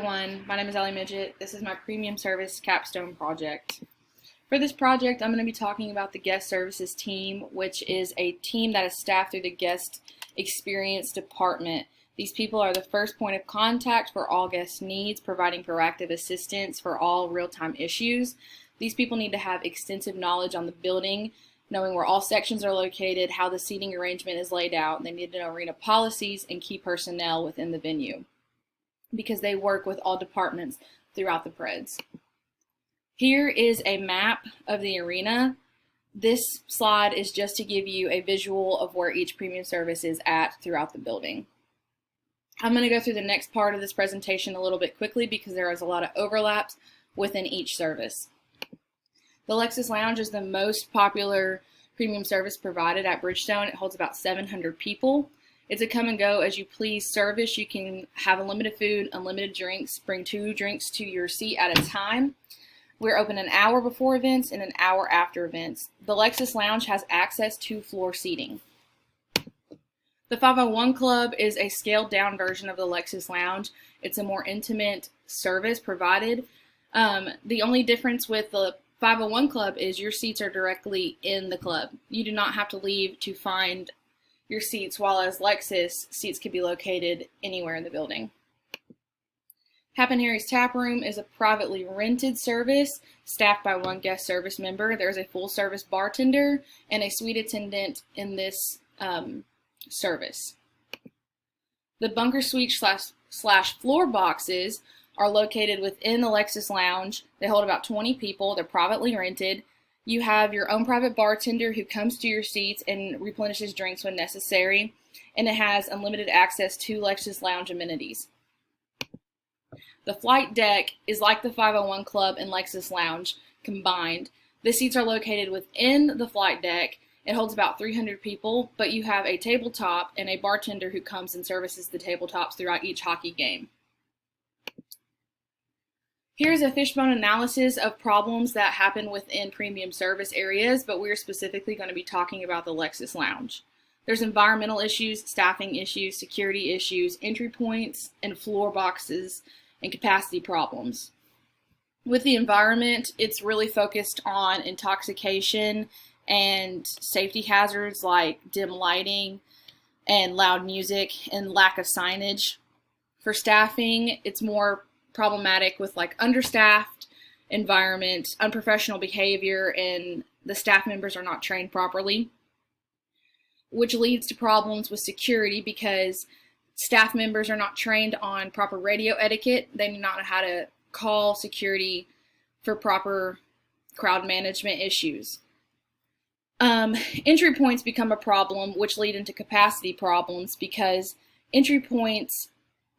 everyone, my name is Allie Midget. This is my premium service capstone project. For this project, I'm going to be talking about the guest services team, which is a team that is staffed through the guest experience department. These people are the first point of contact for all guest needs, providing proactive assistance for all real-time issues. These people need to have extensive knowledge on the building, knowing where all sections are located, how the seating arrangement is laid out. They need to know arena policies and key personnel within the venue, because they work with all departments throughout the Preds. Here is a map of the arena. This slide is just to give you a visual of where each premium service is at throughout the building. I'm going to go through the next part of this presentation a little bit quickly because there is a lot of overlaps within each service. The Lexus Lounge is the most popular premium service provided at Bridgestone. It holds about 700 people. It's a come and go as you please service. You can have unlimited food, unlimited drinks, bring 2 drinks to your seat at a time. We're open an hour before events and an hour after events. The Lexus Lounge has access to floor seating. The 501 Club is a scaled down version of the Lexus Lounge. It's a more intimate service provided. The only difference with the 501 Club is your seats are directly in the club. You do not have to leave to find your seats, while as Lexus, seats can be located anywhere in the building. Happen Harry's Tap Room is a privately rented service staffed by 1 guest service member. There's a full service bartender and a suite attendant in this service. The bunker suite slash floor boxes are located within the Lexus Lounge. They hold about 20 people. They're privately rented. You have your own private bartender who comes to your seats and replenishes drinks when necessary, and it has unlimited access to Lexus Lounge amenities. The flight deck is like the 501 Club and Lexus Lounge combined. The seats are located within the flight deck. It holds about 300 people, but you have a tabletop and a bartender who comes and services the tabletops throughout each hockey game. Here's a fishbone analysis of problems that happen within premium service areas, but we're specifically going to be talking about the Lexus Lounge. There's environmental issues, staffing issues, security issues, entry points, and floor boxes, and capacity problems. With the environment, it's really focused on intoxication and safety hazards like dim lighting and loud music and lack of signage. For staffing, it's more problematic with like understaffed environment, unprofessional behavior, and the staff members are not trained properly, which leads to problems with security because staff members are not trained on proper radio etiquette. They do not know how to call security for proper crowd management issues. Entry points become a problem, which lead into capacity problems because entry points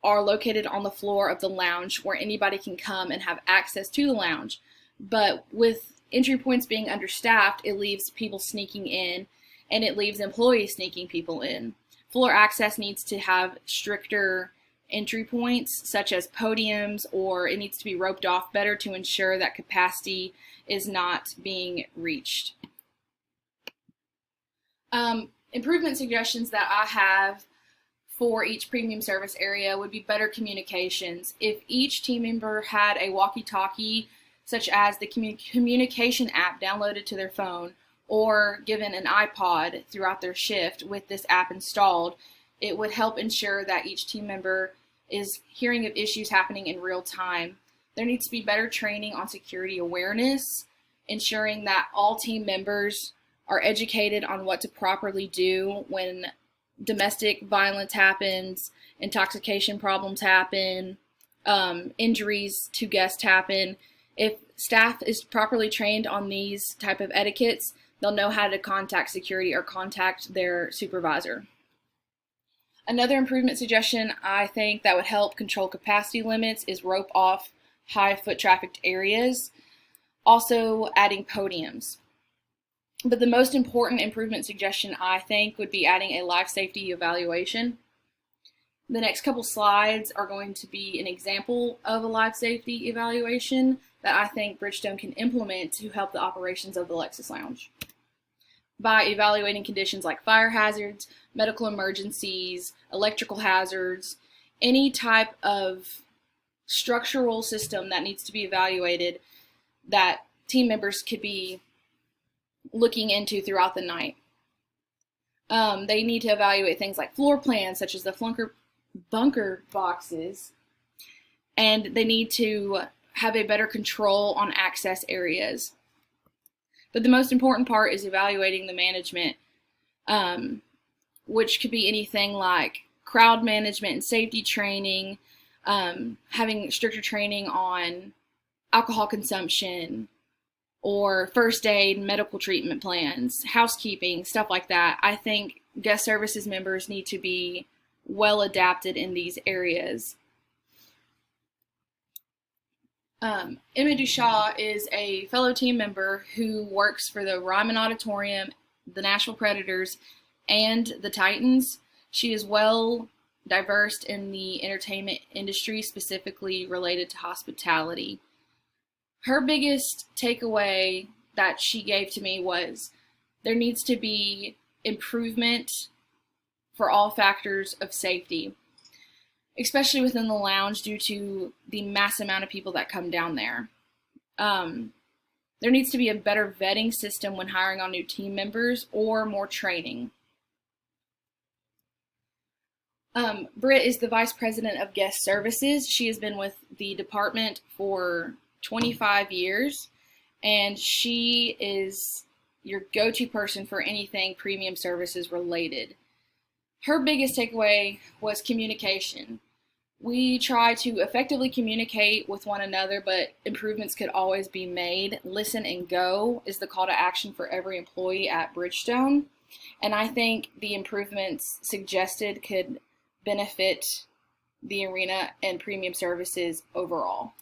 are located on the floor of the lounge where anybody can come and have access to the lounge. But with entry points being understaffed, it leaves people sneaking in and it leaves employees sneaking people in. Floor access needs to have stricter entry points, such as podiums, or it needs to be roped off better to ensure that capacity is not being reached. Improvement suggestions that I have for each premium service area would be better communications. If each team member had a walkie-talkie, such as the communication app downloaded to their phone, or given an iPod throughout their shift with this app installed, it would help ensure that each team member is hearing of issues happening in real time. There needs to be better training on security awareness, ensuring that all team members are educated on what to properly do when domestic violence happens, intoxication problems happen, injuries to guests happen. If staff is properly trained on these type of etiquettes, they'll know how to contact security or contact their supervisor. Another improvement suggestion I think that would help control capacity limits is rope off high foot trafficked areas. Also adding podiums. But the most important improvement suggestion I think would be adding a life safety evaluation. The next couple slides are going to be an example of a life safety evaluation that I think Bridgestone can implement to help the operations of the Lexus Lounge. By evaluating conditions like fire hazards, medical emergencies, electrical hazards, any type of structural system that needs to be evaluated that team members could be looking into throughout the night. They need to evaluate things like floor plans, such as the bunker boxes, and they need to have a better control on access areas. But the most important part is evaluating the management, which could be anything like crowd management and safety training, having stricter training on alcohol consumption, or first aid, medical treatment plans, housekeeping, stuff like that. I think guest services members need to be well adapted in these areas. Emma Dushaw is a fellow team member who works for the Ryman Auditorium, the Nashville Predators, and the Titans. She is well diverse in the entertainment industry, specifically related to hospitality. Her biggest takeaway that she gave to me was there needs to be improvement for all factors of safety, especially within the lounge due to the mass amount of people that come down there. There needs to be a better vetting system when hiring on new team members or more training. Britt is the Vice President of Guest Services. She has been with the department for 25 years, and she is your go-to person for anything premium services related. Her biggest takeaway was communication. We try to effectively communicate with one another, but improvements could always be made. Listen and go is the call to action for every employee at Bridgestone, and I think the improvements suggested could benefit the arena and premium services overall.